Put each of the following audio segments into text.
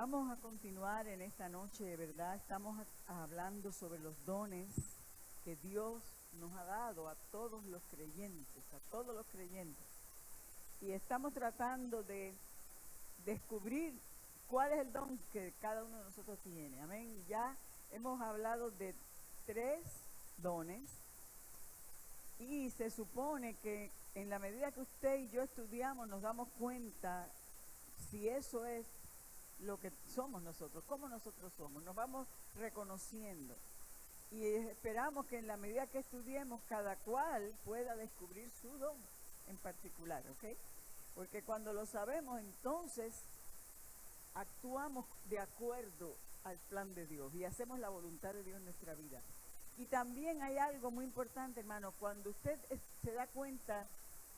Vamos a continuar en esta noche, ¿verdad? Estamos hablando sobre los dones que Dios nos ha dado a todos los creyentes, a todos los creyentes. Y estamos tratando de descubrir cuál es el don que cada uno de nosotros tiene. Amén. Ya hemos hablado de 3 dones y se supone que en la medida que usted y yo estudiamos nos damos cuenta si eso es lo que somos nosotros, cómo nosotros somos, nos vamos reconociendo y esperamos que en la medida que estudiemos cada cual pueda descubrir su don en particular, ¿ok? Porque cuando lo sabemos entonces actuamos de acuerdo al plan de Dios y hacemos la voluntad de Dios en nuestra vida. Y también hay algo muy importante, hermano, cuando usted se da cuenta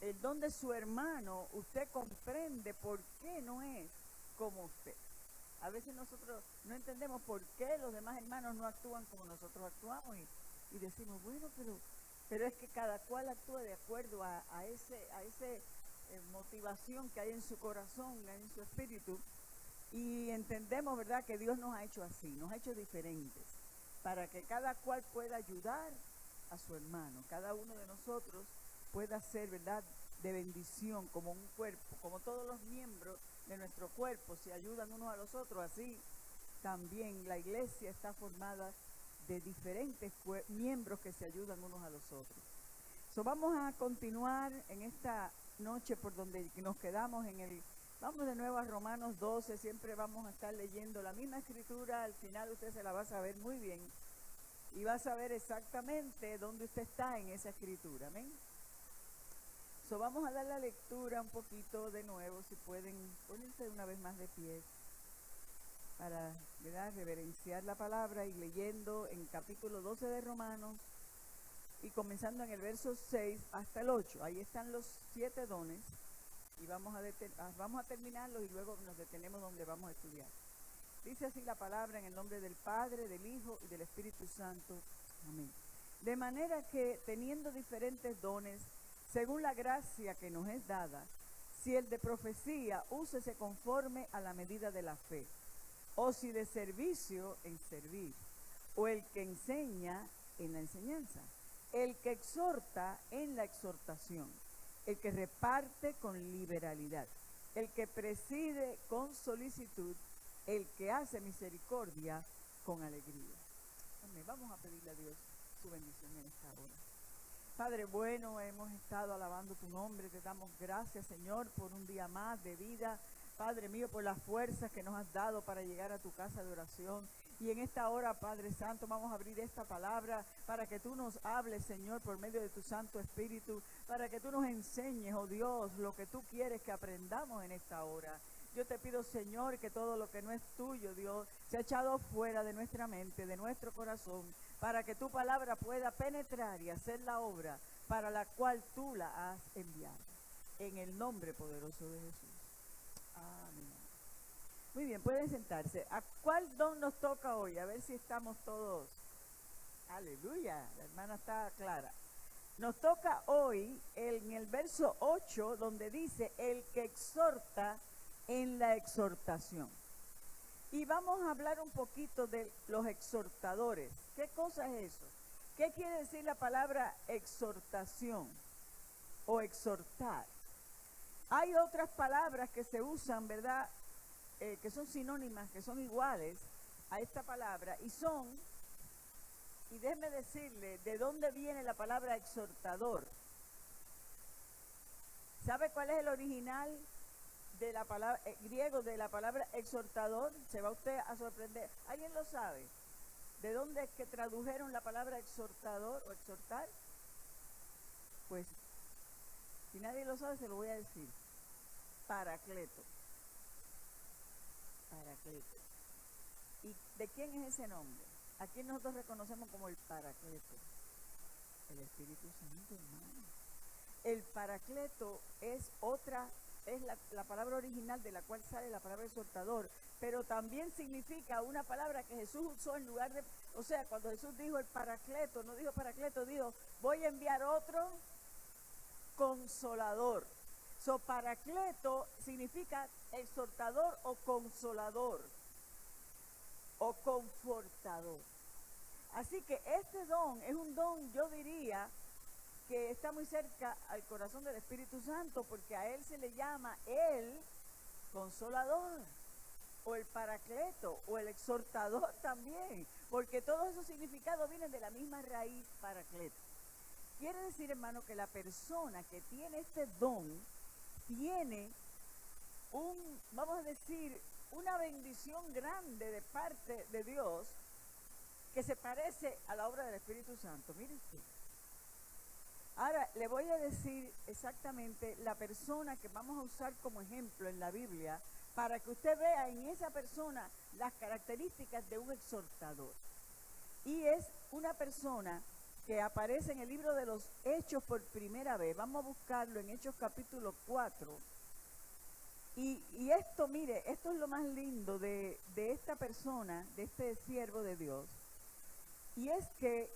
el don de su hermano, usted comprende por qué no es como usted. A veces nosotros no entendemos por qué los demás hermanos no actúan como nosotros actuamos y decimos, bueno, pero es que cada cual actúa de acuerdo a ese motivación que hay en su corazón, en su espíritu, y entendemos, ¿verdad?, que Dios nos ha hecho así, nos ha hecho diferentes, para que cada cual pueda ayudar a su hermano, cada uno de nosotros pueda ser, ¿verdad?, de bendición como un cuerpo, como todos los miembros de nuestro cuerpo se ayudan unos a los otros, así también la iglesia está formada de diferentes miembros que se ayudan unos a los otros. Vamos a continuar en esta noche por donde nos quedamos vamos de nuevo a Romanos 12, siempre vamos a estar leyendo la misma escritura, al final usted se la va a saber muy bien y va a saber exactamente dónde usted está en esa escritura, amén. Vamos a dar la lectura un poquito de nuevo, si pueden ponerse una vez más de pie para, ¿verdad?, reverenciar la palabra y leyendo en capítulo 12 de Romanos y comenzando en el verso 6 hasta el 8. Ahí están los 7 dones y vamos a terminarlos y luego nos detenemos donde vamos a estudiar. Dice así la palabra en el nombre del Padre, del Hijo y del Espíritu Santo. Amén. De manera que teniendo diferentes dones, según la gracia que nos es dada, si el de profecía, úsese conforme a la medida de la fe, o si de servicio, en servir, o el que enseña, en la enseñanza, el que exhorta, en la exhortación, el que reparte con liberalidad, el que preside con solicitud, el que hace misericordia con alegría. Amén. Vamos a pedirle a Dios su bendición en esta hora. Padre bueno, hemos estado alabando tu nombre, te damos gracias, Señor, por un día más de vida. Padre mío, por las fuerzas que nos has dado para llegar a tu casa de oración. Y en esta hora, Padre Santo, vamos a abrir esta palabra para que tú nos hables, Señor, por medio de tu Santo Espíritu, para que tú nos enseñes, oh Dios, lo que tú quieres que aprendamos en esta hora. Yo te pido, Señor, que todo lo que no es tuyo, Dios, sea echado fuera de nuestra mente, de nuestro corazón, para que tu palabra pueda penetrar y hacer la obra para la cual tú la has enviado. En el nombre poderoso de Jesús. Amén. Muy bien, pueden sentarse. ¿A cuál don nos toca hoy? A ver si estamos todos. Aleluya, la hermana está clara. Nos toca hoy en el verso 8, donde dice, el que exhorta en la exhortación. Y vamos a hablar un poquito de los exhortadores. ¿Qué cosa es eso? ¿Qué quiere decir la palabra exhortación o exhortar? Hay otras palabras que se usan, ¿verdad?, que son sinónimas, que son iguales a esta palabra y déjeme decirle de dónde viene la palabra exhortador. ¿Sabe cuál es el original de la palabra griego de la palabra exhortador? Se va usted a sorprender. ¿Alguien lo sabe? ¿De dónde es que tradujeron la palabra exhortador o exhortar? Pues, si nadie lo sabe, se lo voy a decir. Paracleto. Paracleto. ¿Y de quién es ese nombre? ¿A quién nosotros reconocemos como el Paracleto? El Espíritu Santo, hermano. El Paracleto es la palabra original de la cual sale la palabra exhortador, pero también significa una palabra que Jesús usó en lugar de, o sea, cuando Jesús dijo el Paracleto, no dijo Paracleto, dijo, voy a enviar otro consolador. Paracleto significa exhortador o consolador. o confortador. Así que este don es un don, yo diría, que está muy cerca al corazón del Espíritu Santo, porque a él se le llama el consolador, o el paracleto, o el exhortador también, porque todos esos significados vienen de la misma raíz paracleto. Quiere decir, hermano, que la persona que tiene este don tiene vamos a decir, una bendición grande de parte de Dios que se parece a la obra del Espíritu Santo. Mire usted. Ahora, le voy a decir exactamente la persona que vamos a usar como ejemplo en la Biblia para que usted vea en esa persona las características de un exhortador. Y es una persona que aparece en el libro de los Hechos por primera vez. Vamos a buscarlo en Hechos capítulo 4. Y esto, mire, esto es lo más lindo de esta persona, de este siervo de Dios. Y es que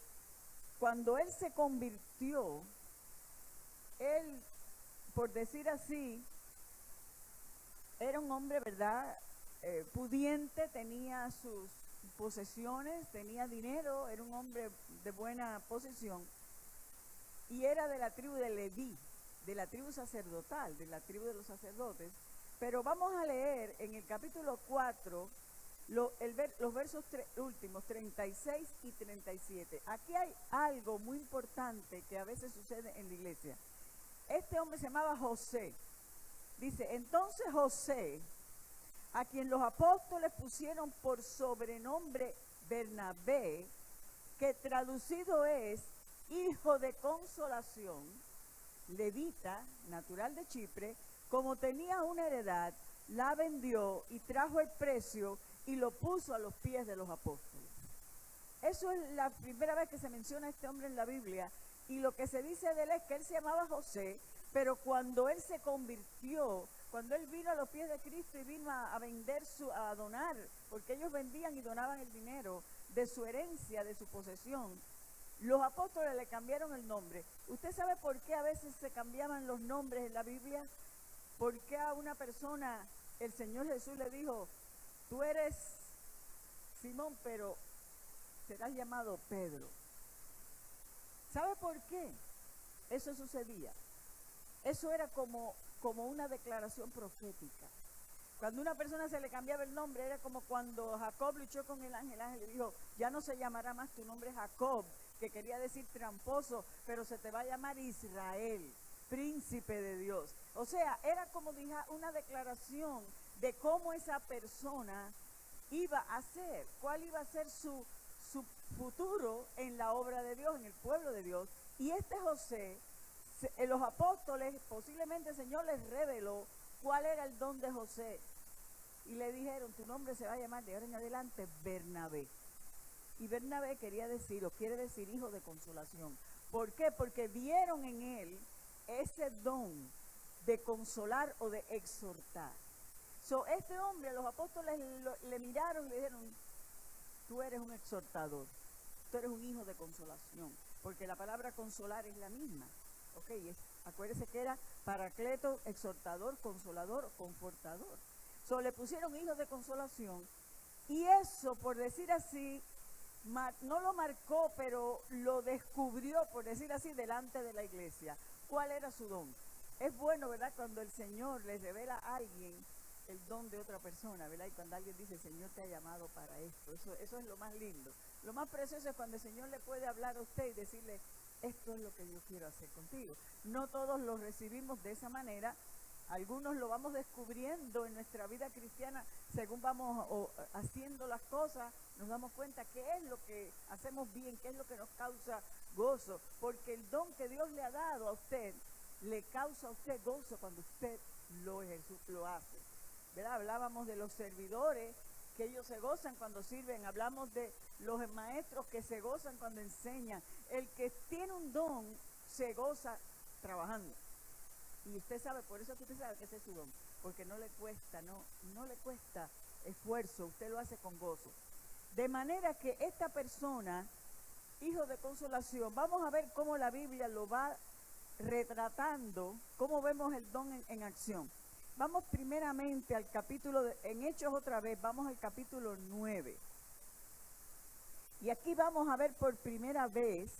cuando él se convirtió, él, por decir así, era un hombre, ¿verdad? Pudiente, tenía sus posesiones, tenía dinero, era un hombre de buena posición. Y era de la tribu de Leví, de la tribu sacerdotal, de la tribu de los sacerdotes. Pero vamos a leer en el capítulo 4, los versos últimos, 36 y 37. Aquí hay algo muy importante que a veces sucede en la iglesia. Este hombre se llamaba José. Dice, entonces José, a quien los apóstoles pusieron por sobrenombre Bernabé, que traducido es hijo de consolación, levita, natural de Chipre, como tenía una heredad, la vendió y trajo el precio y lo puso a los pies de los apóstoles. Eso es la primera vez que se menciona a este hombre en la Biblia, y lo que se dice de él es que él se llamaba José, pero cuando él se convirtió, cuando él vino a los pies de Cristo y vino a vender, a donar, porque ellos vendían y donaban el dinero de su herencia, de su posesión, los apóstoles le cambiaron el nombre. ¿Usted sabe por qué a veces se cambiaban los nombres en la Biblia? ¿Por qué a una persona el Señor Jesús le dijo, tú eres Simón, pero serás llamado Pedro? ¿Sabe por qué eso sucedía? Eso era como una declaración profética. Cuando a una persona se le cambiaba el nombre, era como cuando Jacob luchó con el ángel le dijo, ya no se llamará más tu nombre Jacob, que quería decir tramposo, pero se te va a llamar Israel, príncipe de Dios. O sea, era como una declaración de cómo esa persona iba a ser, cuál iba a ser su futuro en la obra de Dios, en el pueblo de Dios. Y este José, los apóstoles, posiblemente el Señor les reveló cuál era el don de José. Y le dijeron, tu nombre se va a llamar de ahora en adelante Bernabé. Y Bernabé quería decir, o quiere decir, hijo de consolación. ¿Por qué? Porque vieron en él ese don de consolar o de exhortar. Este hombre, los apóstoles le miraron y le dijeron, tú eres un exhortador, tú eres un hijo de consolación, porque la palabra consolar es la misma. Acuérdese que era paracleto, exhortador, consolador, confortador. Le pusieron hijos de consolación, y eso, por decir así, no lo marcó, pero lo descubrió, por decir así, delante de la iglesia. ¿Cuál era su don? Es bueno, ¿verdad?, cuando el Señor le revela a alguien el don de otra persona, ¿verdad? Y cuando alguien dice, el Señor te ha llamado para esto, eso es lo más lindo. Lo más precioso es cuando el Señor le puede hablar a usted y decirle, esto es lo que yo quiero hacer contigo. No todos lo recibimos de esa manera. Algunos lo vamos descubriendo en nuestra vida cristiana, según vamos haciendo las cosas, nos damos cuenta qué es lo que hacemos bien, qué es lo que nos causa gozo, porque el don que Dios le ha dado a usted, le causa a usted gozo cuando usted lo hace, ¿verdad? Hablábamos de los servidores, que ellos se gozan cuando sirven, hablamos de los maestros que se gozan cuando enseñan. El que tiene un don se goza trabajando. Y usted sabe, por eso que usted sabe que ese es su don, porque no le cuesta, no le cuesta esfuerzo, usted lo hace con gozo. De manera que esta persona, hijo de consolación, vamos a ver cómo la Biblia lo va retratando, cómo vemos el don en acción. Vamos primeramente al capítulo, en Hechos otra vez, vamos al capítulo 9. Y aquí vamos a ver por primera vez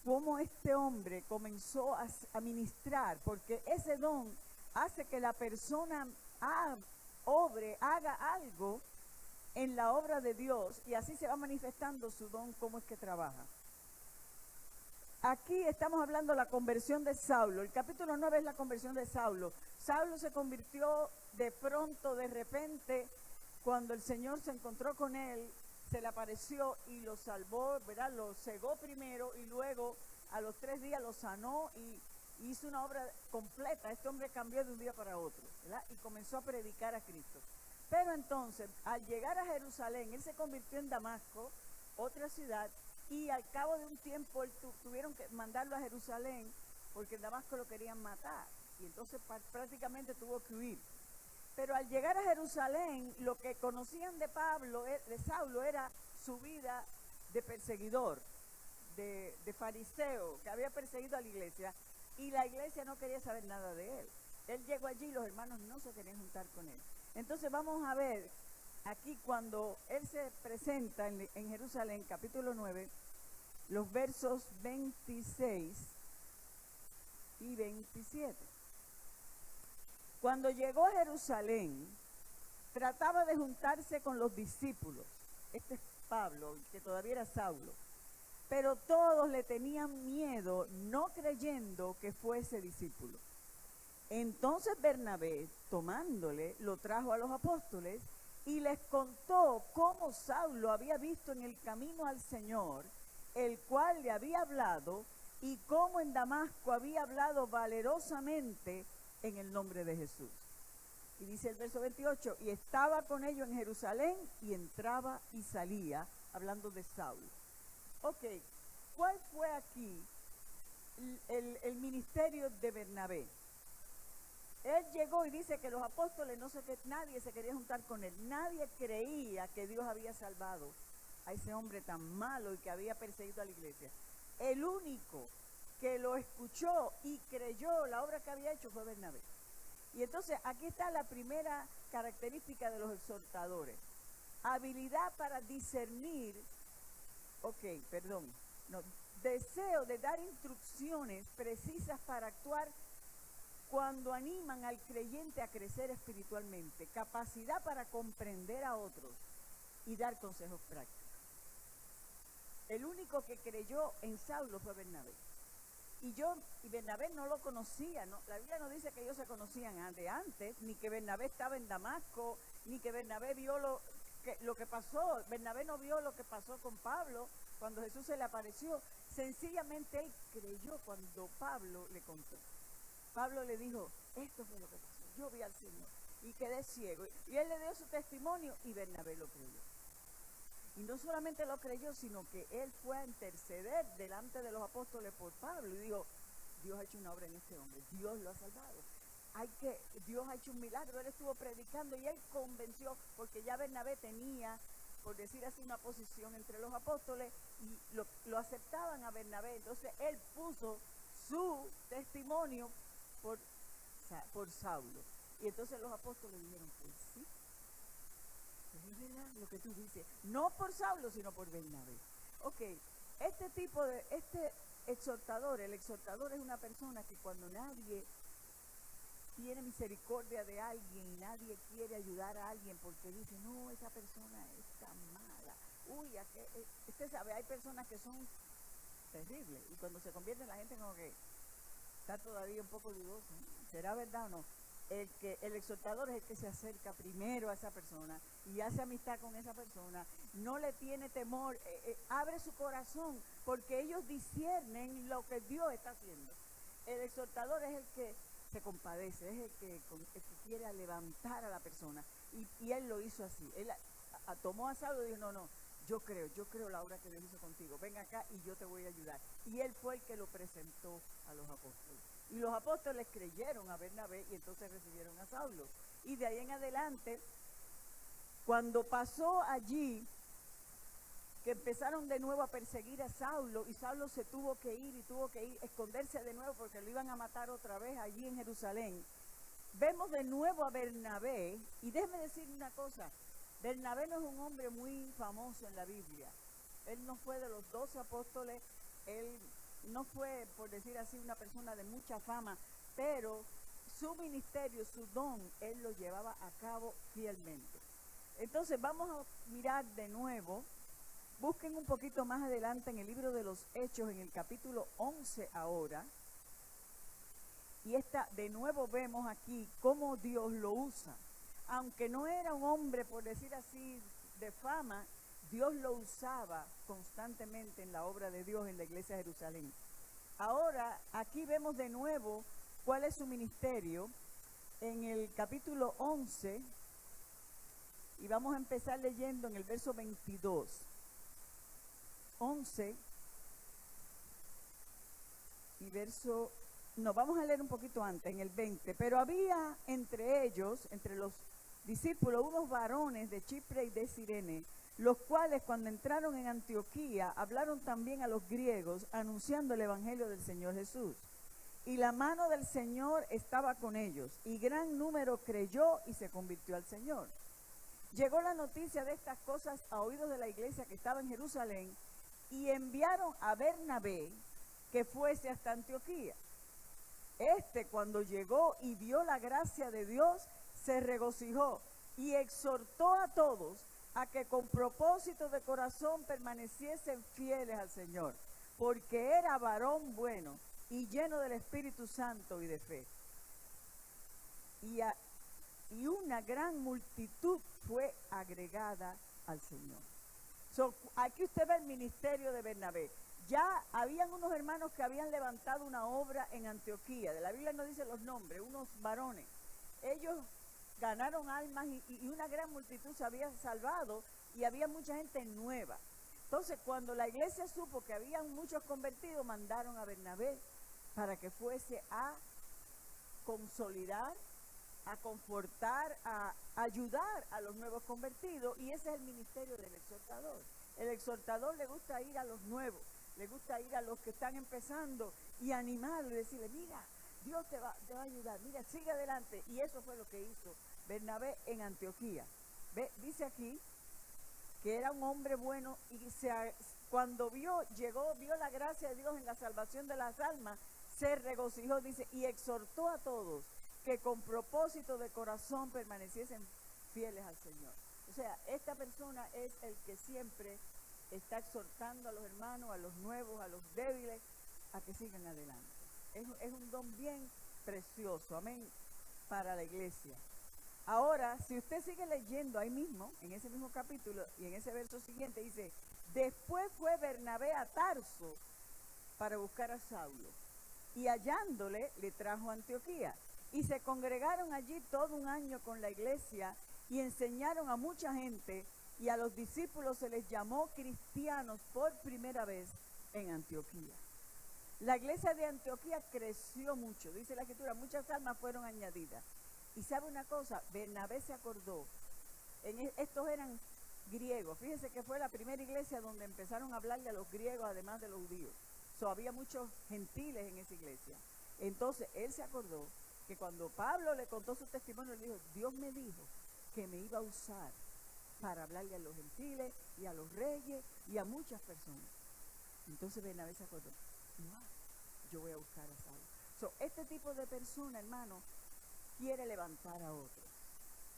cómo este hombre comenzó a ministrar, porque ese don hace que la persona haga algo en la obra de Dios, y así se va manifestando su don, cómo es que trabaja. Aquí estamos hablando de la conversión de Saulo. El capítulo 9 es la conversión de Saulo. Saulo se convirtió de pronto, de repente, cuando el Señor se encontró con él, se le apareció y lo salvó, ¿verdad? Lo cegó primero y luego a los 3 días lo sanó y hizo una obra completa. Este hombre cambió de un día para otro, ¿verdad? Y comenzó a predicar a Cristo. Pero entonces, al llegar a Jerusalén, él se convirtió en Damasco, otra ciudad, y al cabo de un tiempo tuvieron que mandarlo a Jerusalén porque en Damasco lo querían matar. Y entonces prácticamente tuvo que huir. Pero al llegar a Jerusalén, lo que conocían de Saulo, era su vida de perseguidor, de fariseo, que había perseguido a la iglesia, y la iglesia no quería saber nada de él. Él llegó allí y los hermanos no se querían juntar con él. Entonces vamos a ver aquí cuando él se presenta en Jerusalén, capítulo 9, los versos 26 y 27. Cuando llegó a Jerusalén, trataba de juntarse con los discípulos. Este es Pablo, que todavía era Saulo. Pero todos le tenían miedo, no creyendo que fuese discípulo. Entonces Bernabé, tomándole, lo trajo a los apóstoles y les contó cómo Saulo había visto en el camino al Señor, el cual le había hablado, y cómo en Damasco había hablado valerosamente en el nombre de Jesús. Y dice el verso 28, y estaba con ellos en Jerusalén y entraba y salía, hablando de Saulo. Ok, ¿cuál fue aquí el ministerio de Bernabé? Él llegó y dice que los apóstoles, nadie se quería juntar con él. Nadie creía que Dios había salvado a ese hombre tan malo y que había perseguido a la iglesia. El único que lo escuchó y creyó la obra que había hecho fue Bernabé. Y entonces aquí está la primera característica de los exhortadores. Habilidad para discernir, deseo de dar instrucciones precisas para actuar cuando animan al creyente a crecer espiritualmente, capacidad para comprender a otros y dar consejos prácticos. El único que creyó en Saulo fue Bernabé. Y Bernabé no lo conocía, ¿no? La Biblia no dice que ellos se conocían de antes, ni que Bernabé estaba en Damasco, ni que Bernabé vio lo que pasó. Bernabé no vio lo que pasó con Pablo cuando Jesús se le apareció. Sencillamente él creyó cuando Pablo le contó. Pablo le dijo, esto fue lo que pasó, yo vi al Señor y quedé ciego. Y él le dio su testimonio y Bernabé lo creyó. Y no solamente lo creyó, sino que él fue a interceder delante de los apóstoles por Pablo y dijo, Dios ha hecho una obra en este hombre, Dios lo ha salvado. Dios ha hecho un milagro. Él estuvo predicando y él convenció, porque ya Bernabé tenía, por decir así, una posición entre los apóstoles y lo aceptaban a Bernabé. Entonces él puso su testimonio por Saulo. Y entonces los apóstoles dijeron, pues sí, es verdad lo que tú dices, no por Saulo, sino por Bernabé. Ok, este exhortador, el exhortador es una persona que cuando nadie tiene misericordia de alguien y nadie quiere ayudar a alguien porque dice, no, esa persona es tan mala. Uy, usted sabe, hay personas que son terribles y cuando se convierte la gente como que está todavía un poco dudosa, ¿será verdad o no? El exhortador es el que se acerca primero a esa persona y hace amistad con esa persona, no le tiene temor, abre su corazón, porque ellos disciernen lo que Dios está haciendo. El exhortador es el que se compadece, es el que quiere levantar a la persona, y él lo hizo así. Él tomó a Saulo y dijo, no, yo creo la obra que Dios hizo contigo, ven acá y yo te voy a ayudar. Y él fue el que lo presentó a los apóstoles. Y los apóstoles creyeron a Bernabé y entonces recibieron a Saulo. Y de ahí en adelante, cuando pasó allí, que empezaron de nuevo a perseguir a Saulo, y Saulo se tuvo que ir, esconderse de nuevo porque lo iban a matar otra vez allí en Jerusalén. Vemos de nuevo a Bernabé, y déjeme decir una cosa, Bernabé no es un hombre muy famoso en la Biblia. Él no fue de los 12 apóstoles, él no fue, por decir así, una persona de mucha fama, pero su ministerio, su don, él lo llevaba a cabo fielmente. Entonces vamos a mirar de nuevo, busquen un poquito más adelante en el libro de los Hechos, en el capítulo 11 ahora, y de nuevo vemos aquí cómo Dios lo usa. Aunque no era un hombre, por decir así, de fama, Dios lo usaba constantemente en la obra de Dios en la iglesia de Jerusalén. Ahora, aquí vemos de nuevo cuál es su ministerio en el capítulo 11, y vamos a empezar leyendo en el verso 22. 11 y verso... No, vamos a leer un poquito antes, en el 20. Pero había entre ellos, entre los discípulos, unos varones de Chipre y de Cirene, los cuales cuando entraron en Antioquía hablaron también a los griegos, anunciando el evangelio del Señor Jesús. Y la mano del Señor estaba con ellos, y gran número creyó y se convirtió al Señor. Llegó la noticia de estas cosas a oídos de la iglesia que estaba en Jerusalén, y enviaron a Bernabé que fuese hasta Antioquía. Cuando llegó y vio la gracia de Dios, se regocijó y exhortó a todos a que con propósito de corazón permaneciesen fieles al Señor, porque era varón bueno y lleno del Espíritu Santo y de fe. Y una gran multitud fue agregada al Señor. Aquí usted ve el ministerio de Bernabé. Ya habían unos hermanos que habían levantado una obra en Antioquía. De la Biblia no dice los nombres, unos varones. Ellos ganaron almas y una gran multitud se había salvado y había mucha gente nueva. Entonces, cuando la iglesia supo que habían muchos convertidos, mandaron a Bernabé para que fuese a consolidar, a confortar, a ayudar a los nuevos convertidos, y ese es el ministerio del exhortador. El exhortador le gusta ir a los nuevos, le gusta ir a los que están empezando y animarlo y decirle, mira, Dios te va a ayudar, mira, sigue adelante. Y eso fue lo que hizo Bernabé en Antioquía. Dice aquí que era un hombre bueno y cuando vio la gracia de Dios en la salvación de las almas, se regocijó, dice, y exhortó a todos que con propósito de corazón permaneciesen fieles al Señor. O sea, esta persona es el que siempre está exhortando a los hermanos, a los nuevos, a los débiles, a que sigan adelante. Es un don bien precioso, amén, para la iglesia. Ahora, si usted sigue leyendo ahí mismo, en ese mismo capítulo y en ese verso siguiente, dice, después fue Bernabé a Tarso para buscar a Saulo, y hallándole le trajo a Antioquía. Y se congregaron allí todo un año con la iglesia y enseñaron a mucha gente, y a los discípulos se les llamó cristianos por primera vez en Antioquía. La iglesia de Antioquía creció mucho, dice la Escritura, muchas almas fueron añadidas. Y sabe una cosa, Bernabé se acordó, estos eran griegos, fíjense que fue la primera iglesia donde empezaron a hablarle a los griegos además de los judíos. Había muchos gentiles en esa iglesia. Entonces él se acordó que cuando Pablo le contó su testimonio, le dijo, Dios me dijo que me iba a usar para hablarle a los gentiles y a los reyes y a muchas personas. Entonces Bernabé se acordó, yo voy a buscar a Saulo. Este tipo de persona, hermano, quiere levantar a otros,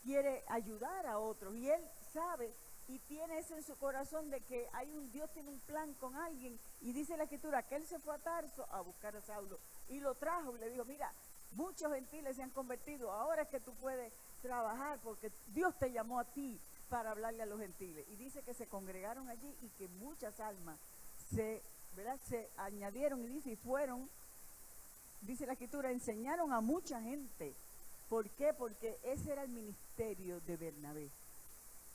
quiere ayudar a otros, y él sabe y tiene eso en su corazón de que Dios tiene un plan con alguien, y dice la Escritura que él se fue a Tarso a buscar a Saulo y lo trajo y le dijo, mira, muchos gentiles se han convertido, ahora es que tú puedes trabajar porque Dios te llamó a ti para hablarle a los gentiles. Y dice que se congregaron allí y que muchas almas se añadieron, y dice, y fueron, dice la Escritura, enseñaron a mucha gente. ¿Por qué? Porque ese era el ministerio de Bernabé.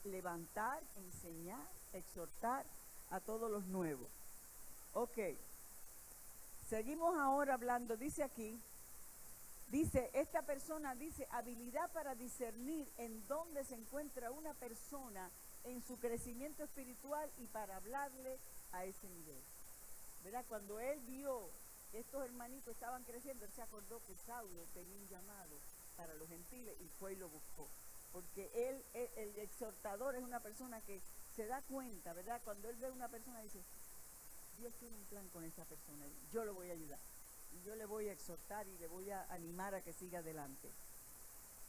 Levantar, enseñar, exhortar a todos los nuevos. Ok. Seguimos ahora hablando, dice aquí, esta persona dice, habilidad para discernir en dónde se encuentra una persona en su crecimiento espiritual y para hablarle a ese nivel. ¿Verdad? Cuando él vio que estos hermanitos estaban creciendo, él se acordó que Saulo tenía un llamado para los gentiles y fue y lo buscó. Porque el exhortador es una persona que se da cuenta, ¿verdad? Cuando él ve a una persona, dice, Dios tiene un plan con esa persona, yo lo voy a ayudar, y yo le voy a exhortar y le voy a animar a que siga adelante.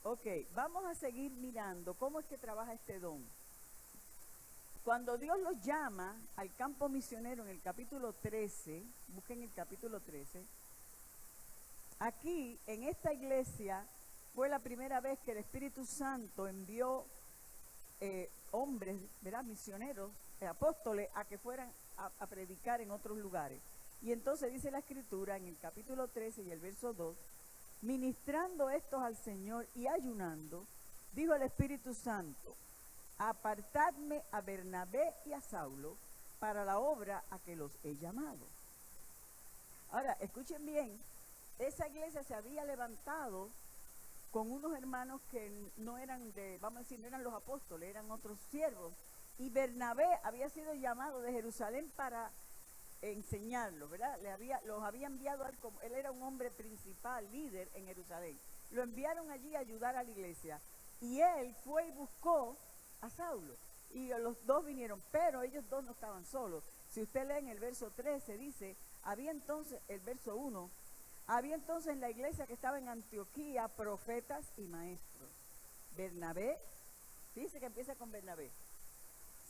Ok, vamos a seguir mirando cómo es que trabaja este don. Cuando Dios los llama al campo misionero en el capítulo 13, busquen el capítulo 13, aquí en esta iglesia fue la primera vez que el Espíritu Santo envió hombres, ¿verdad? Misioneros, apóstoles, a que fueran a predicar en otros lugares. Y entonces dice la Escritura en el capítulo 13 y el verso 2, ministrando estos al Señor y ayunando, dijo el Espíritu Santo, apartadme a Bernabé y a Saulo para la obra a que los he llamado. Ahora, escuchen bien, esa iglesia se había levantado con unos hermanos que no eran vamos a decir, no eran los apóstoles, eran otros siervos. Y Bernabé había sido llamado de Jerusalén para enseñarlos, ¿verdad? Los había enviado, él era un hombre principal, líder en Jerusalén. Lo enviaron allí a ayudar a la iglesia. Y él fue y buscó a Saulo. Y los dos vinieron, pero ellos dos no estaban solos. Si usted lee en el verso 13, dice, había entonces, el verso 1, había entonces en la iglesia que estaba en Antioquía profetas y maestros. Bernabé, dice que empieza con Bernabé.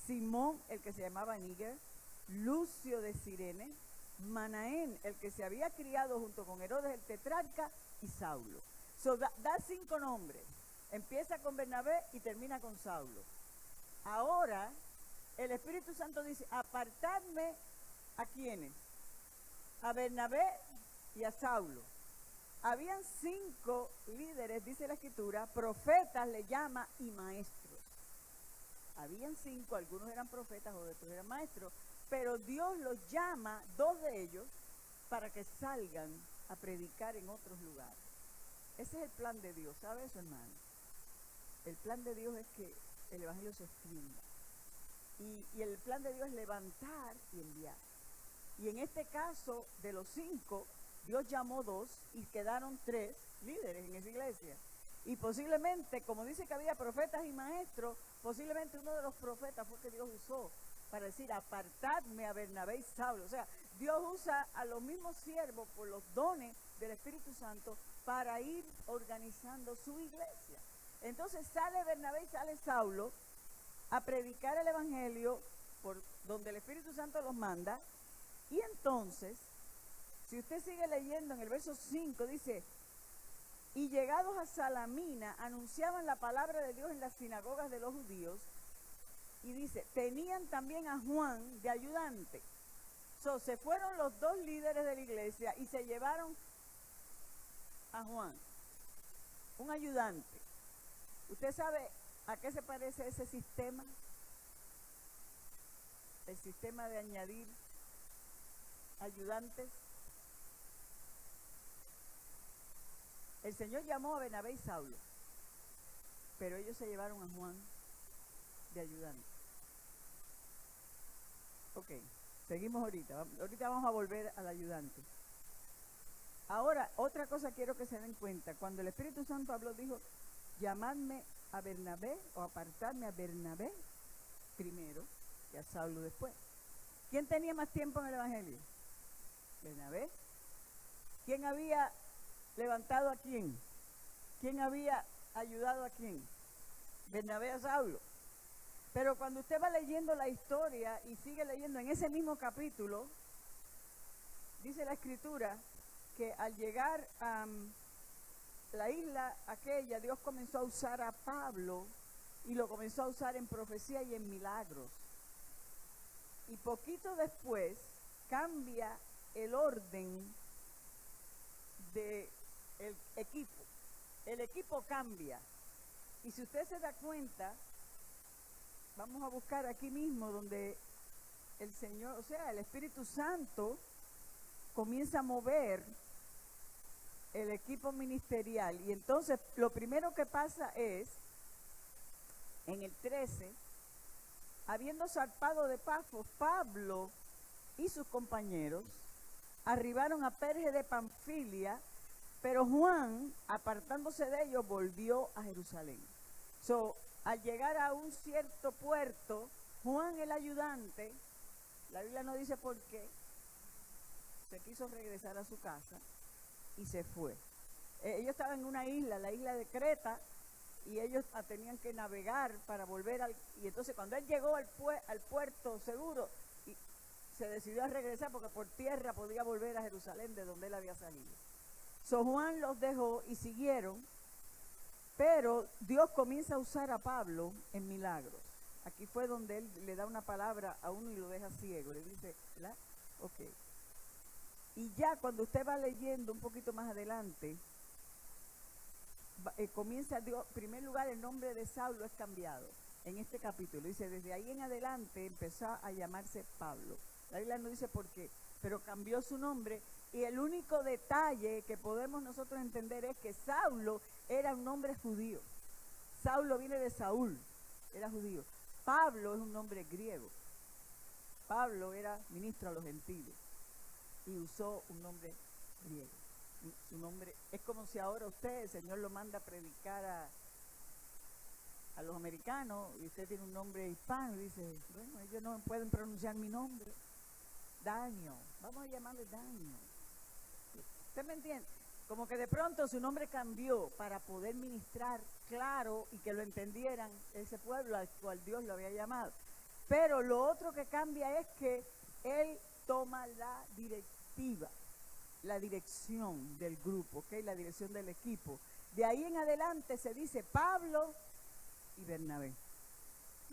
Simón, el que se llamaba Níger, Lucio de Cirene, Manaén, el que se había criado junto con Herodes el tetrarca, y Saulo. Da 5 nombres. Empieza con Bernabé y termina con Saulo. Ahora, el Espíritu Santo dice, apartadme ¿a quiénes? A Bernabé y a Saulo. Habían 5 líderes, dice la Escritura, profetas le llama y maestros. Habían 5, algunos eran profetas, otros eran maestros, pero Dios los llama, 2 de ellos, para que salgan a predicar en otros lugares. Ese es el plan de Dios, ¿sabe eso, hermano? El plan de Dios es que el evangelio se extienda. Y el plan de Dios es levantar y enviar. Y en este caso, de los 5, Dios llamó 2 y quedaron 3 líderes en esa iglesia. Y posiblemente, como dice que había profetas y maestros, posiblemente uno de los profetas fue que Dios usó para decir, apartadme a Bernabé y Saulo. O sea, Dios usa a los mismos siervos por los dones del Espíritu Santo para ir organizando su iglesia. Entonces sale Bernabé y sale Saulo a predicar el evangelio por donde el Espíritu Santo los manda. Y entonces, si usted sigue leyendo en el verso 5, dice, y llegados a Salamina, anunciaban la palabra de Dios en las sinagogas de los judíos, y dice, tenían también a Juan de ayudante. Se fueron los 2 líderes de la iglesia y se llevaron a Juan, un ayudante. ¿Usted sabe a qué se parece ese sistema? El sistema de añadir ayudantes. El Señor llamó a Bernabé y Saulo, pero ellos se llevaron a Juan de ayudante. Ok, seguimos ahorita. Ahorita vamos a volver al ayudante. Ahora, otra cosa quiero que se den cuenta. Cuando el Espíritu Santo habló, dijo, llamadme a Bernabé o apartadme a Bernabé primero y a Saulo después. ¿Quién tenía más tiempo en el evangelio? Bernabé. ¿Quién había levantado a quién? ¿Quién había ayudado a quién? Bernabé a Saulo. Pero cuando usted va leyendo la historia y sigue leyendo en ese mismo capítulo, dice la Escritura que al llegar a la isla aquella, Dios comenzó a usar a Pablo y lo comenzó a usar en profecía y en milagros. Y poquito después cambia el orden del equipo. El equipo cambia. Y si usted se da cuenta, vamos a buscar aquí mismo donde el Señor, o sea, el Espíritu Santo comienza a mover el equipo ministerial. Y entonces lo primero que pasa es, en el 13, habiendo zarpado de Pafos, Pablo y sus compañeros arribaron a Perge de Panfilia, pero Juan, apartándose de ellos, volvió a Jerusalén. Al llegar a un cierto puerto, Juan el ayudante, la Biblia no dice por qué, se quiso regresar a su casa y se fue. Ellos estaban en una isla, la isla de Creta, y ellos tenían que navegar para volver y entonces cuando él llegó al puerto seguro, y se decidió a regresar porque por tierra podía volver a Jerusalén de donde él había salido. So Juan los dejó y siguieron, pero Dios comienza a usar a Pablo en milagros. Aquí fue donde él le da una palabra a uno y lo deja ciego, le dice, ¿verdad? Ok. Y ya cuando usted va leyendo un poquito más adelante, comienza Dios, en primer lugar el nombre de Saulo es cambiado en este capítulo, dice desde ahí en adelante empezó a llamarse Pablo. La Biblia no dice por qué, pero cambió su nombre, y el único detalle que podemos nosotros entender es que Saulo era un nombre judío. Saulo viene de Saúl, era judío. Pablo es un nombre griego. Pablo era ministro a los gentiles y usó un nombre griego. Su nombre es como si ahora usted, el Señor lo manda a predicar a los americanos y usted tiene un nombre hispano y dice, bueno, ellos no pueden pronunciar mi nombre. Daniel, vamos a llamarle Daniel. ¿Usted me entiende? Como que de pronto su nombre cambió para poder ministrar claro y que lo entendieran ese pueblo al cual Dios lo había llamado. Pero lo otro que cambia es que él toma la directiva, la dirección del grupo, ¿ok? La dirección del equipo. De ahí en adelante se dice Pablo y Bernabé,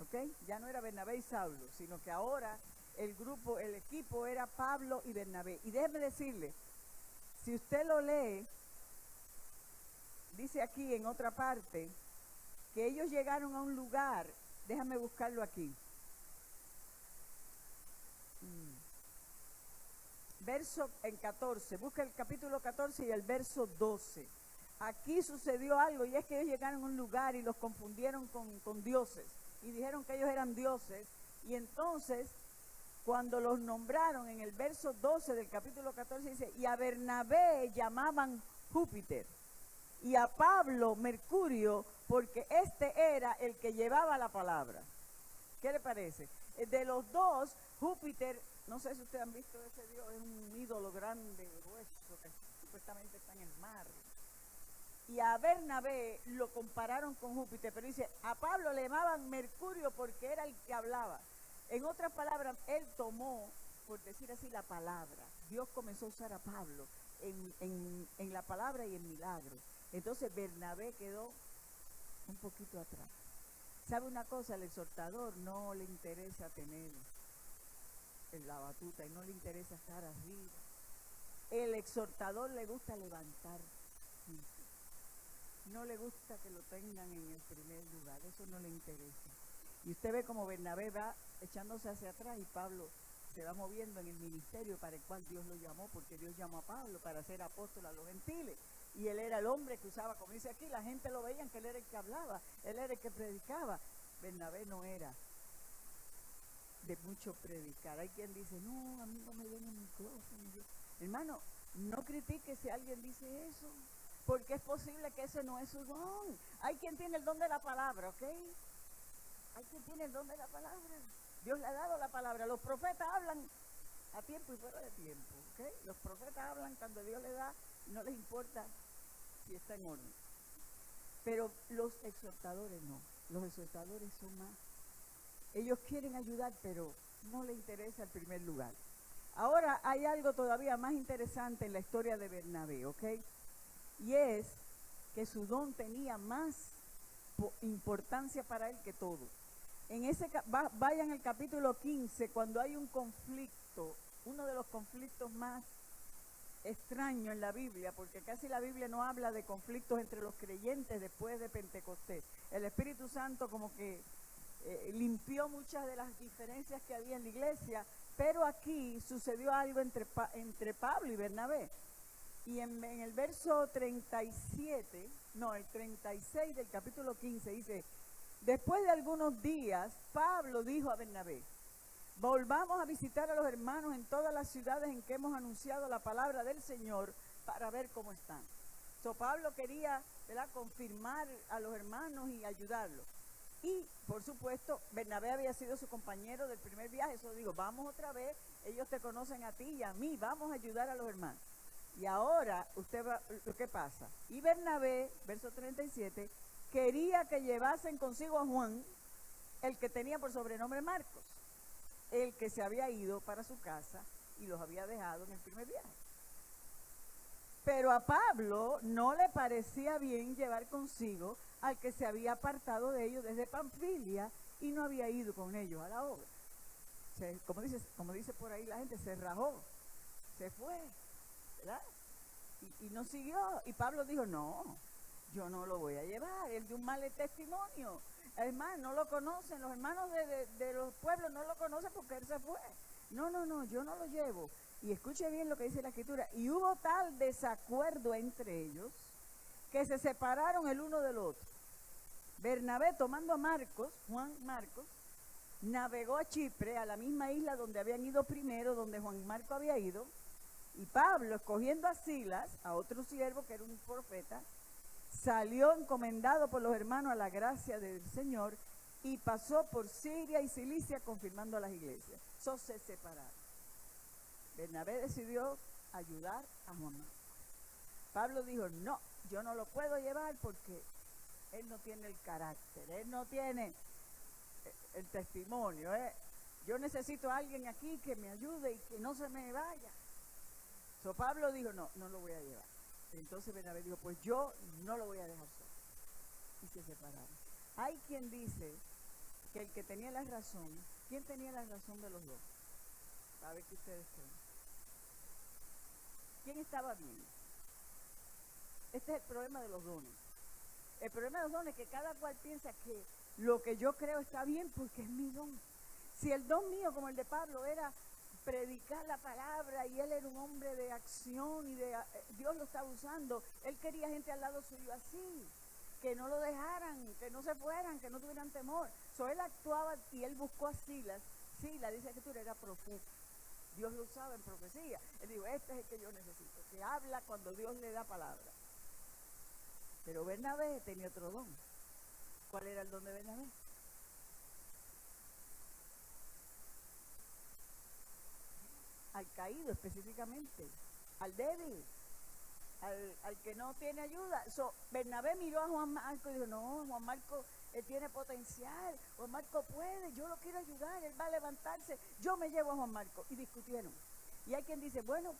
¿ok? Ya no era Bernabé y Saulo, sino que ahora el grupo, el equipo era Pablo y Bernabé. Y déjeme decirle, si usted lo lee, dice aquí en otra parte, que ellos llegaron a un lugar, déjame buscarlo aquí. Verso en 14, busca el capítulo 14 y el verso 12. Aquí sucedió algo y es que ellos llegaron a un lugar y los confundieron con dioses y dijeron que ellos eran dioses, y entonces cuando los nombraron en el verso 12 del capítulo 14 dice, y a Bernabé llamaban Júpiter y a Pablo Mercurio, porque este era el que llevaba la palabra. ¿Qué le parece? De los dos, Júpiter, no sé si ustedes han visto ese dios, es un ídolo grande, grueso, que supuestamente está en el mar. Y a Bernabé lo compararon con Júpiter, pero dice, a Pablo le llamaban Mercurio porque era el que hablaba. En otras palabras, él tomó, por decir así, la palabra. Dios comenzó a usar a Pablo en la palabra y en milagros. Entonces Bernabé quedó un poquito atrás. ¿Sabe una cosa? Al exhortador no le interesa tener la batuta y no le interesa estar arriba. El exhortador le gusta levantar gente. No le gusta que lo tengan en el primer lugar, eso no le interesa. Y usted ve como Bernabé va echándose hacia atrás y Pablo se va moviendo en el ministerio para el cual Dios lo llamó, porque Dios llamó a Pablo para ser apóstol a los gentiles. Y él era el hombre que usaba, como dice aquí, la gente lo veía que él era el que hablaba, él era el que predicaba. Bernabé no era de mucho predicar. Hay quien dice, no, a mí no me den el micrófono. Hermano, no critique si alguien dice eso, porque es posible que ese no es su don. Hay quien tiene el don de la palabra, ¿ok? Hay quien tiene el don de la palabra. Dios le ha dado la palabra. Los profetas hablan a tiempo y fuera de tiempo, ¿ok? Los profetas hablan cuando Dios le da, no les importa si está en orden. Pero los exhortadores no. Los exhortadores son más. Ellos quieren ayudar, pero no les interesa el primer lugar. Ahora hay algo todavía más interesante en la historia de Bernabé, ¿ok? Y es que su don tenía más importancia para él que todo. Vayan al capítulo 15, cuando hay un conflicto, uno de los conflictos más extraños en la Biblia, porque casi la Biblia no habla de conflictos entre los creyentes después de Pentecostés. El Espíritu Santo como que limpió muchas de las diferencias que había en la iglesia, pero aquí sucedió algo entre Pablo y Bernabé. Y en el verso 36 del capítulo 15 dice, después de algunos días, Pablo dijo a Bernabé, volvamos a visitar a los hermanos en todas las ciudades en que hemos anunciado la palabra del Señor para ver cómo están. Pablo quería, ¿verdad?, confirmar a los hermanos y ayudarlos. Y por supuesto, Bernabé había sido su compañero del primer viaje. Eso digo, vamos otra vez, ellos te conocen a ti y a mí, vamos a ayudar a los hermanos. Y ahora, ¿qué pasa? Y Bernabé, verso 37, quería que llevasen consigo a Juan, el que tenía por sobrenombre Marcos, el que se había ido para su casa y los había dejado en el primer viaje. Pero a Pablo no le parecía bien llevar consigo al que se había apartado de ellos desde Panfilia y no había ido con ellos a la obra. Como dice por ahí la gente, se rajó, se fue, ¿verdad? Y no siguió. Y Pablo dijo, no, yo no lo voy a llevar, él dio un mal testimonio. Además, no lo conocen, los hermanos de los pueblos no lo conocen porque él se fue. No, yo no lo llevo. Y escuche bien lo que dice la Escritura. Y hubo tal desacuerdo entre ellos que se separaron el uno del otro. Bernabé, tomando a Marcos, Juan Marcos, navegó a Chipre, a la misma isla donde habían ido primero, donde Juan Marcos había ido. Y Pablo, escogiendo a Silas, a otro siervo que era un profeta, salió encomendado por los hermanos a la gracia del Señor y pasó por Siria y Cilicia confirmando a las iglesias. So se separaron. Bernabé decidió ayudar a Juan Marcos. Pablo dijo, no, yo no lo puedo llevar porque él no tiene el carácter, él no tiene el testimonio. Yo necesito a alguien aquí que me ayude y que no se me vaya. So Pablo dijo, no lo voy a llevar. Entonces Bernabé dijo, pues yo no lo voy a dejar solo. Y se separaron. Hay quien dice que el que tenía la razón, ¿quién tenía la razón de los dos? A ver qué ustedes creen. ¿Quién estaba bien? Este es el problema de los dones. El problema de los dones es que cada cual piensa que lo que yo creo está bien porque es mi don. Si el don mío, como el de Pablo, era predicar la palabra y él era un hombre de acción y Dios lo estaba usando, él quería gente al lado suyo así, que no lo dejaran, que no se fueran, que no tuvieran temor. Él actuaba y él buscó a Silas. Silas, dice la Escritura, era profeta. Dios lo usaba en profecía. Él dijo, este es el que yo necesito, que habla cuando Dios le da palabra. Pero Bernabé tenía otro don. ¿Cuál era el don de Bernabé? Al caído específicamente, al débil, al que no tiene ayuda. Bernabé miró a Juan Marcos y dijo, no, Juan Marcos él tiene potencial, Juan Marcos puede, yo lo quiero ayudar, él va a levantarse, yo me llevo a Juan Marcos. Y discutieron. Y hay quien dice, bueno,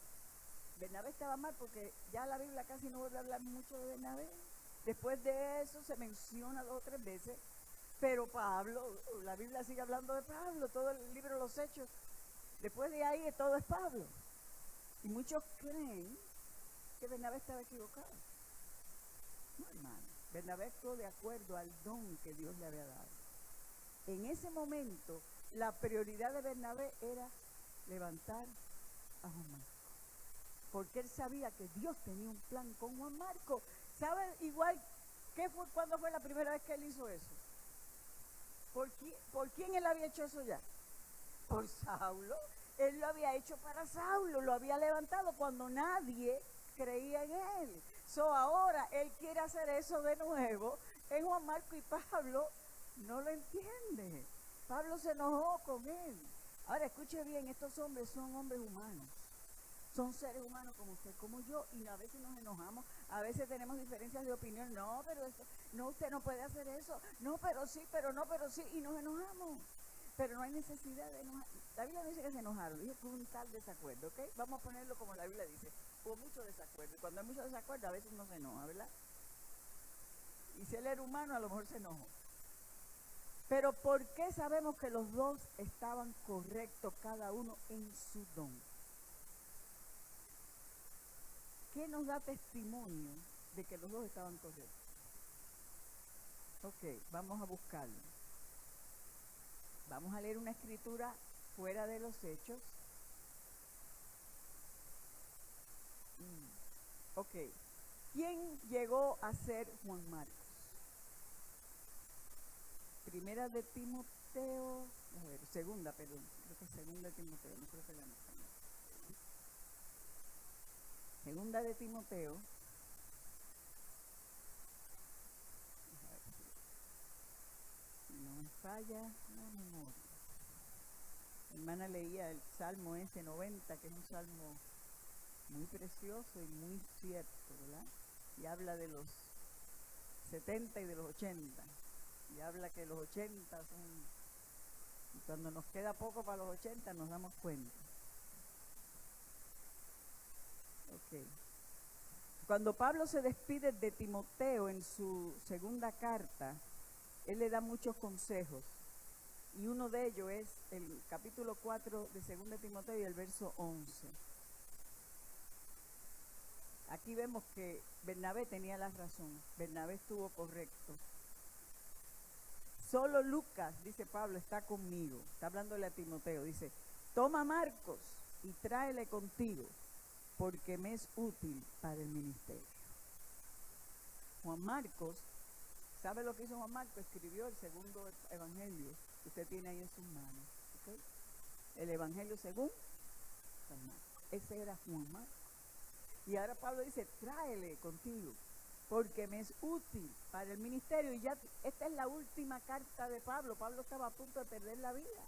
Bernabé estaba mal porque ya la Biblia casi no vuelve a hablar mucho de Bernabé. Después de eso se menciona 2 o 3 veces, pero Pablo, la Biblia sigue hablando de Pablo, todo el libro de los Hechos. Después de ahí todo es Pablo. Y muchos creen que Bernabé estaba equivocado. No, hermano. Bernabé actuó de acuerdo al don que Dios le había dado. En ese momento, la prioridad de Bernabé era levantar a Juan Marcos. Porque él sabía que Dios tenía un plan con Juan Marcos. ¿Sabe igual cuándo fue la primera vez que él hizo eso? ¿Por quién él había hecho eso ya? Por Saulo. Él lo había hecho para Saulo, lo había levantado cuando nadie creía en él. Ahora él quiere hacer eso de nuevo en Juan Marcos y Pablo no lo entiende. Pablo se enojó con él. Ahora escuche bien, estos hombres son hombres humanos. Son seres humanos como usted, como yo, y a veces nos enojamos, a veces tenemos diferencias de opinión. No, pero usted no puede hacer eso. No, pero sí, pero no, pero sí, y nos enojamos. Pero no hay necesidad de enojar. La Biblia no dice que se enojaron, dice que hubo un tal desacuerdo, ¿ok? Vamos a ponerlo como la Biblia dice. Hubo mucho desacuerdo, y cuando hay mucho desacuerdo a veces uno se enoja, ¿verdad? Y si él era humano, a lo mejor se enojó. Pero ¿por qué sabemos que los dos estaban correctos, cada uno en su don? ¿Qué nos da testimonio de que los dos estaban correctos? Ok, vamos a buscarlo. Vamos a leer una escritura fuera de los Hechos. Ok. ¿Quién llegó a ser Juan Marcos? Primera de Timoteo, a ver, segunda de Timoteo, no creo que la anoté. Segunda de Timoteo. A ver si no. falla la memoria. Mi hermana leía el Salmo ese 90, que es un salmo muy precioso y muy cierto, ¿verdad? Y habla de los 70 y de los 80. Y habla que los 80 son... Y cuando nos queda poco para los 80 nos damos cuenta. Ok. Cuando Pablo se despide de Timoteo en su segunda carta, él le da muchos consejos. Y uno de ellos es el capítulo 4 de 2 Timoteo y el verso 11. Aquí vemos que Bernabé tenía la razón. Bernabé estuvo correcto. Solo Lucas, dice Pablo, está conmigo. Está hablándole a Timoteo. Dice, toma a Marcos y tráele contigo, porque me es útil para el ministerio. Juan Marcos, ¿sabe lo que hizo Juan Marcos? Escribió el segundo evangelio que usted tiene ahí en sus manos. ¿Okay? El evangelio según San Marcos. Ese era Juan Marcos. Y ahora Pablo dice, tráele contigo, porque me es útil para el ministerio. Y ya esta es la última carta de Pablo. Pablo estaba a punto de perder la vida.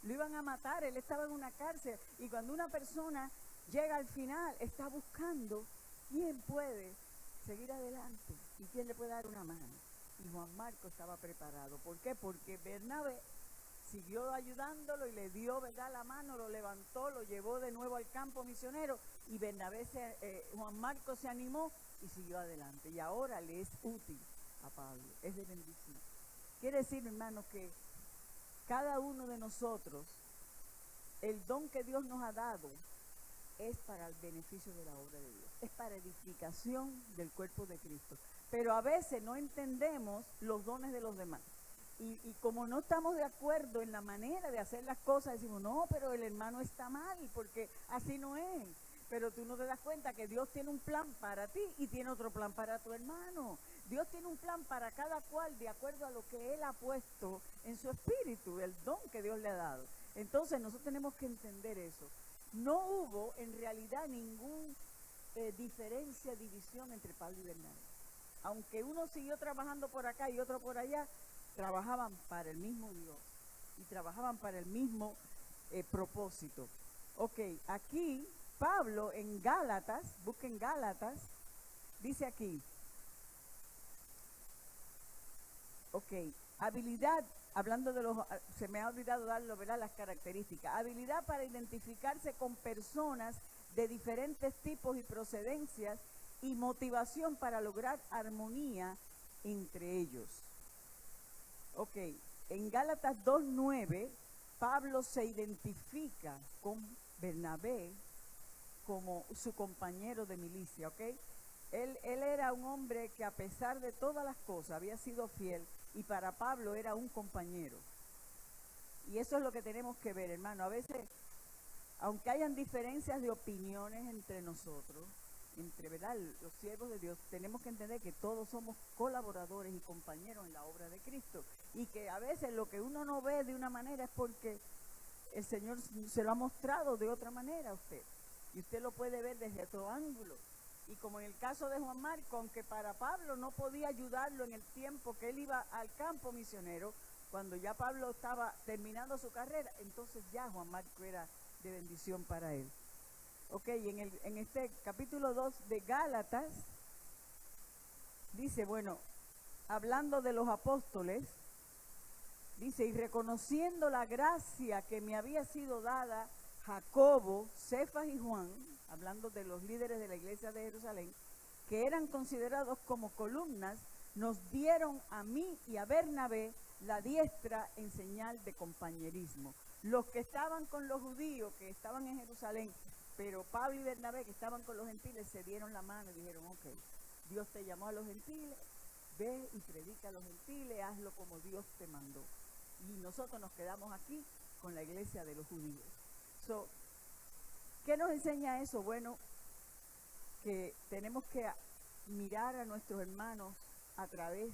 Lo iban a matar, él estaba en una cárcel. Y cuando una persona llega al final, está buscando quién puede seguir adelante y quién le puede dar una mano. Y Juan Marcos estaba preparado. ¿Por qué? Porque Bernabé siguió ayudándolo y le dio, ¿verdad?, la mano, lo levantó, lo llevó de nuevo al campo misionero. Y Bernabé, Juan Marcos se animó y siguió adelante. Y ahora le es útil a Pablo. Es de bendición. Quiere decir, hermanos, que cada uno de nosotros, el don que Dios nos ha dado, es para el beneficio de la obra de Dios. Es para edificación del cuerpo de Cristo. Pero a veces no entendemos los dones de los demás. Y como no estamos de acuerdo en la manera de hacer las cosas, decimos, no, pero el hermano está mal, porque así no es. Pero tú no te das cuenta que Dios tiene un plan para ti y tiene otro plan para tu hermano. Dios tiene un plan para cada cual de acuerdo a lo que Él ha puesto en su espíritu, el don que Dios le ha dado. Entonces nosotros tenemos que entender eso. No hubo en realidad ninguna diferencia, división entre Pablo y Bernabé. Aunque uno siguió trabajando por acá y otro por allá, trabajaban para el mismo Dios y trabajaban para el mismo propósito. Ok, aquí Pablo en Gálatas, busquen Gálatas, dice aquí, ok, habilidad, hablando de los, se me ha olvidado darlo, ¿verdad?, las características. Habilidad para identificarse con personas de diferentes tipos y procedencias y motivación para lograr armonía entre ellos. Ok, en Gálatas 2:9, Pablo se identifica con Bernabé como su compañero de milicia, ¿ok? Él era un hombre que a pesar de todas las cosas había sido fiel y para Pablo era un compañero. Y eso es lo que tenemos que ver, hermano. A veces, aunque hayan diferencias de opiniones entre nosotros, entre, ¿verdad?, los siervos de Dios, tenemos que entender que todos somos colaboradores y compañeros en la obra de Cristo. Y que a veces lo que uno no ve de una manera es porque el Señor se lo ha mostrado de otra manera a usted. Y usted lo puede ver desde otro ángulo. Y como en el caso de Juan Marcos, aunque para Pablo no podía ayudarlo en el tiempo que él iba al campo misionero, cuando ya Pablo estaba terminando su carrera, entonces ya Juan Marcos era de bendición para él. Ok, en este capítulo 2 de Gálatas, dice, bueno, hablando de los apóstoles, dice, y reconociendo la gracia que me había sido dada, Jacobo, Cefas y Juan, hablando de los líderes de la iglesia de Jerusalén, que eran considerados como columnas, nos dieron a mí y a Bernabé la diestra en señal de compañerismo. Los que estaban con los judíos, que estaban en Jerusalén, pero Pablo y Bernabé, que estaban con los gentiles, se dieron la mano y dijeron, ok, Dios te llamó a los gentiles, ve y predica a los gentiles, hazlo como Dios te mandó. Y nosotros nos quedamos aquí con la iglesia de los judíos. ¿Qué nos enseña eso? Bueno, que tenemos que mirar a nuestros hermanos a través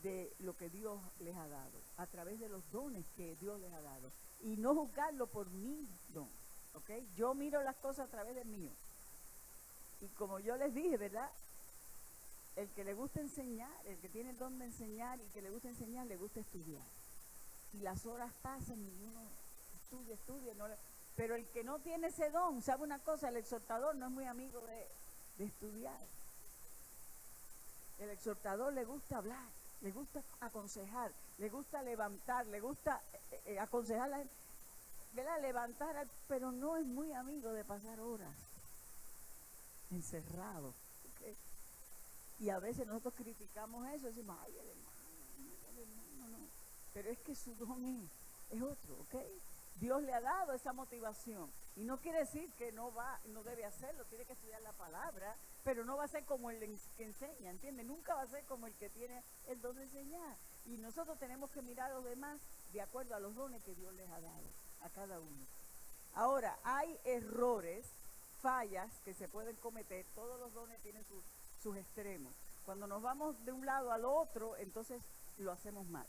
de lo que Dios les ha dado, a través de los dones que Dios les ha dado, y no juzgarlo por mi don, ¿ok? Yo miro las cosas a través del mío. Y como yo les dije, ¿verdad?, el que le gusta enseñar, el que tiene el don de enseñar y que le gusta enseñar, le gusta estudiar. Y las horas pasan y uno estudia, no pero el que no tiene ese don, ¿sabe una cosa? El exhortador no es muy amigo de estudiar. El exhortador le gusta hablar, le gusta aconsejar, le gusta levantar, le gusta aconsejar a la gente, ¿verdad? Levantar, pero no es muy amigo de pasar horas encerrado. ¿Okay? Y a veces nosotros criticamos eso, decimos, ay, el hermano, no. Pero es que su don es otro, ¿ok? Dios le ha dado esa motivación. Y no quiere decir que no debe hacerlo, tiene que estudiar la palabra, pero no va a ser como el que enseña, ¿entiendes? Nunca va a ser como el que tiene el don de enseñar. Y nosotros tenemos que mirar a los demás de acuerdo a los dones que Dios les ha dado a cada uno. Ahora, hay errores, fallas que se pueden cometer, todos los dones tienen sus extremos. Cuando nos vamos de un lado al otro, entonces lo hacemos mal.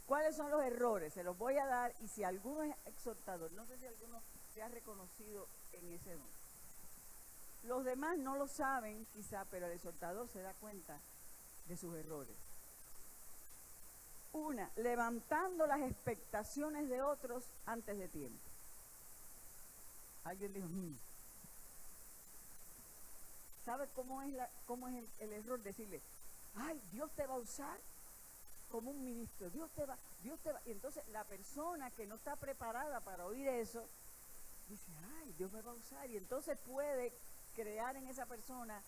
¿Cuáles son los errores? Se los voy a dar, y si alguno es exhortador, no sé si alguno se ha reconocido en ese don. Los demás no lo saben quizá, pero el exhortador se da cuenta de sus errores. Una, levantando las expectaciones de otros antes de tiempo. Alguien dijo, ¿sabe cómo es el error? Decirle, ay, Dios te va a usar como un ministro, Dios te va. Y entonces la persona que no está preparada para oír eso, dice, ay, Dios me va a usar. Y entonces puede crear en esa persona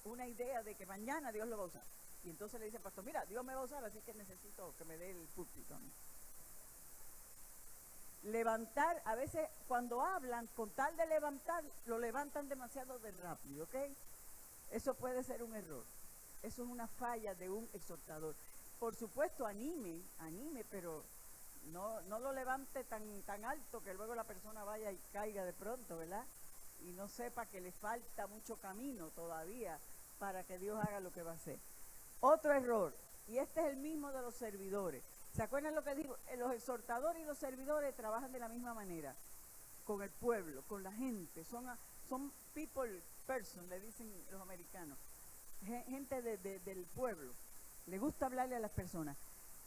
una idea de que mañana Dios lo va a usar. Y entonces le dice, pastor, mira, Dios me va a usar, así que necesito que me dé el púlpito, ¿no? Levantar, a veces cuando hablan, con tal de levantar, lo levantan demasiado de rápido, ¿ok? Eso puede ser un error. Eso es una falla de un exhortador. Por supuesto, anime, pero no lo levante tan alto que luego la persona vaya y caiga de pronto, ¿verdad? Y no sepa que le falta mucho camino todavía para que Dios haga lo que va a hacer. Otro error, y este es el mismo de los servidores. ¿Se acuerdan lo que digo? Los exhortadores y los servidores trabajan de la misma manera, con el pueblo, con la gente. Son people person, le dicen los americanos. Gente del pueblo. Le gusta hablarle a las personas.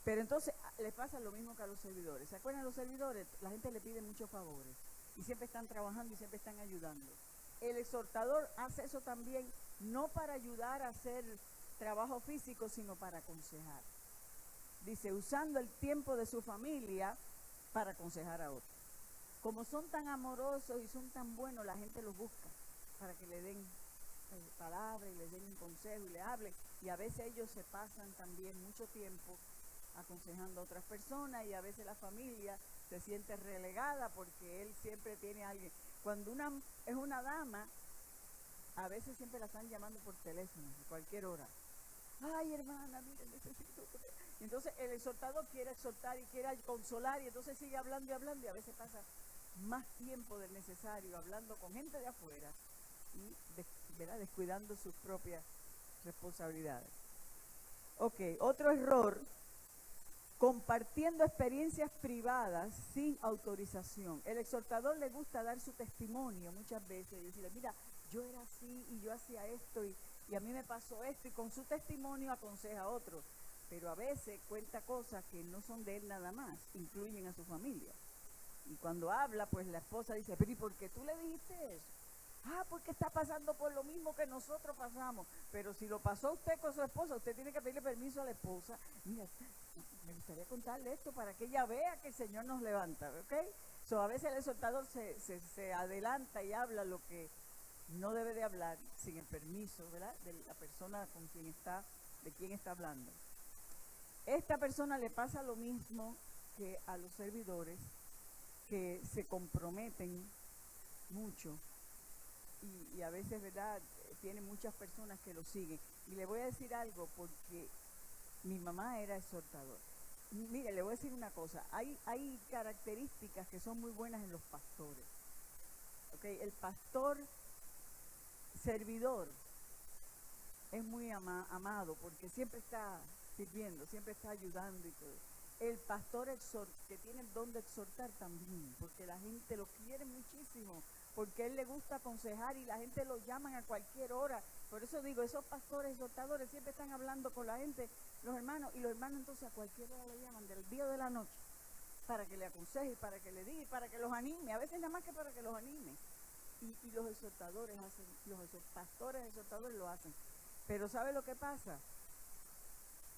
Pero entonces le pasa lo mismo que a los servidores. ¿Se acuerdan los servidores? La gente le pide muchos favores. Y siempre están trabajando y siempre están ayudando. El exhortador hace eso también, no para ayudar a hacer trabajo físico, sino para aconsejar. Dice, usando el tiempo de su familia para aconsejar a otros. Como son tan amorosos y son tan buenos, la gente los busca para que le den palabras y le den un consejo y le hablen. Y a veces ellos se pasan también mucho tiempo aconsejando a otras personas, y a veces la familia se siente relegada porque él siempre tiene a alguien. Cuando es una dama, a veces siempre la están llamando por teléfono, a cualquier hora. Ay, hermana, mire, necesito. Y entonces el exhortador quiere exhortar y quiere consolar, y entonces sigue hablando y hablando, y a veces pasa más tiempo del necesario hablando con gente de afuera y descuidando sus propias responsabilidades. Ok, otro error, compartiendo experiencias privadas sin autorización. El exhortador le gusta dar su testimonio muchas veces y decirle, mira, yo era así y yo hacía esto y a mí me pasó esto, y con su testimonio aconseja a otros. Pero a veces cuenta cosas que no son de él nada más, incluyen a su familia. Y cuando habla, pues la esposa dice, pero ¿y por qué tú le dijiste eso? Ah, porque está pasando por lo mismo que nosotros pasamos. Pero si lo pasó usted con su esposa, usted tiene que pedirle permiso a la esposa. Mira, me gustaría contarle esto para que ella vea que el Señor nos levanta, ¿ok? A veces el exhortador se adelanta y habla lo que no debe de hablar sin el permiso, ¿verdad?, de la persona con quien de quien está hablando. Esta persona le pasa lo mismo que a los servidores, que se comprometen mucho y a veces, ¿verdad?, tienen muchas personas que lo siguen. Y le voy a decir algo, porque mi mamá era exhortador. Mire, le voy a decir una cosa, hay características que son muy buenas en los pastores. ¿Okay? El pastor servidor es muy amado porque siempre está sirviendo, siempre está ayudando y todo. El pastor que tiene el don de exhortar también, porque la gente lo quiere muchísimo, porque él le gusta aconsejar y la gente lo llaman a cualquier hora Por eso digo, esos pastores, exhortadores, siempre están hablando con la gente, los hermanos, y los hermanos entonces a cualquier hora le llaman, del día o de la noche, para que le aconseje, para que le diga, y para que los anime, a veces nada más que para que los anime. Y los exhortadores hacen, pastores exhortadores lo hacen. Pero ¿sabe lo que pasa?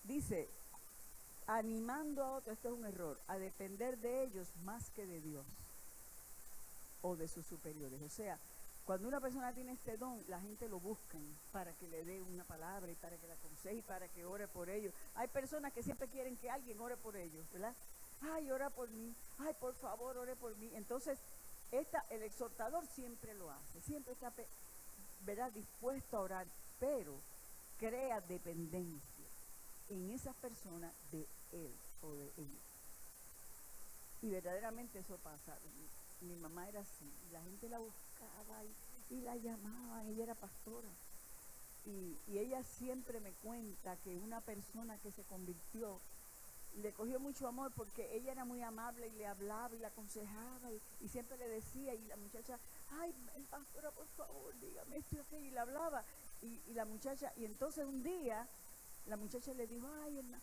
Dice, animando a otros, esto es un error, a depender de ellos más que de Dios o de sus superiores. O sea, cuando una persona tiene este don, la gente lo busca para que le dé una palabra y para que la aconseje y para que ore por ellos. Hay personas que siempre quieren que alguien ore por ellos, ¿verdad? Ay, ora por mí, ay, por favor, ore por mí. Entonces, el exhortador siempre lo hace, siempre está, ¿verdad?, dispuesto a orar, pero crea dependencia en esas personas de él o de ella. Y verdaderamente eso pasa. Mi mamá era así, y la gente la buscaba y la llamaba, ella era pastora. Y ella siempre me cuenta que una persona que se convirtió le cogió mucho amor porque ella era muy amable y le hablaba y le aconsejaba y siempre le decía, y la muchacha, ay, pastora, por favor, dígame esto y aquello, y le hablaba, y la muchacha, y entonces un día la muchacha le dijo, ay, hermana,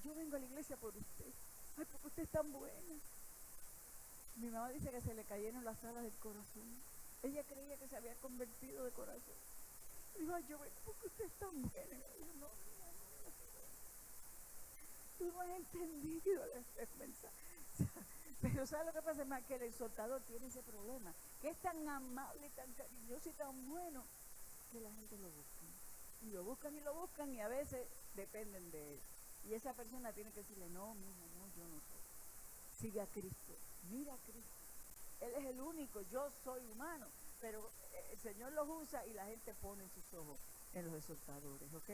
yo vengo a la iglesia por usted, ay, porque usted es tan buena. Mi mamá dice que se le cayeron las alas del corazón. Ella creía que se había convertido de corazón. Dijo, ay, yo vengo porque usted es tan buena. Y yo, no, tú no has entendido el mensaje. Pero ¿sabes lo que pasa? Es más que el exhortador tiene ese problema, que es tan amable, tan cariñoso y tan bueno, que la gente lo busca. Y lo buscan y lo buscan y a veces dependen de él. Y esa persona tiene que decirle, no, mija, no, yo no soy. Sigue a Cristo, mira a Cristo. Él es el único, yo soy humano, pero el Señor los usa y la gente pone sus ojos en los exhortadores, ¿ok?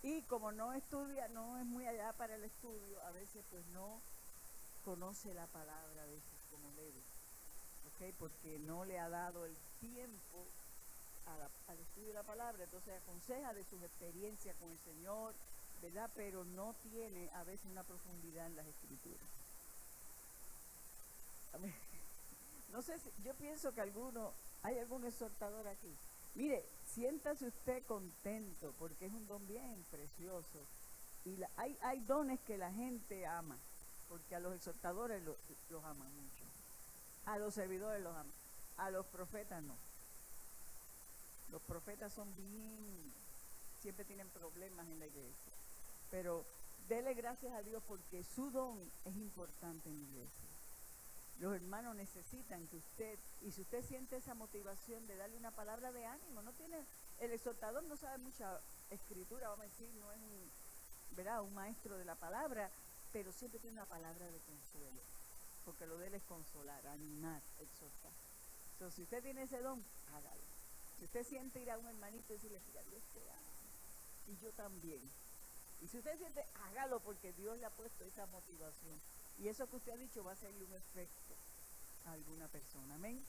Y como no estudia, no es muy allá para el estudio, a veces pues no conoce la palabra a veces como debe, ¿ok? Porque no le ha dado el tiempo al estudio de la palabra, entonces aconseja de sus experiencias con el Señor, ¿verdad? Pero no tiene a veces una profundidad en las Escrituras. No sé si, yo pienso que hay algún exhortador aquí. Mire, siéntase usted contento porque es un don bien precioso. Y hay dones que la gente ama, porque a los exhortadores los aman mucho. A los servidores los aman. A los profetas no. Los profetas son siempre tienen problemas en la iglesia. Pero dele gracias a Dios porque su don es importante en la iglesia. Los hermanos necesitan que usted, y si usted siente esa motivación de darle una palabra de ánimo, el exhortador no sabe mucha escritura, vamos a decir, no es un maestro de la palabra, pero siempre tiene una palabra de consuelo, porque lo de él es consolar, animar, exhortar. Entonces, si usted tiene ese don, hágalo. Si usted siente ir a un hermanito y decirle, mira, Dios te ama, y yo también. Y si usted siente, hágalo porque Dios le ha puesto esa motivación. Y eso que usted ha dicho va a ser un efecto a alguna persona. Amén.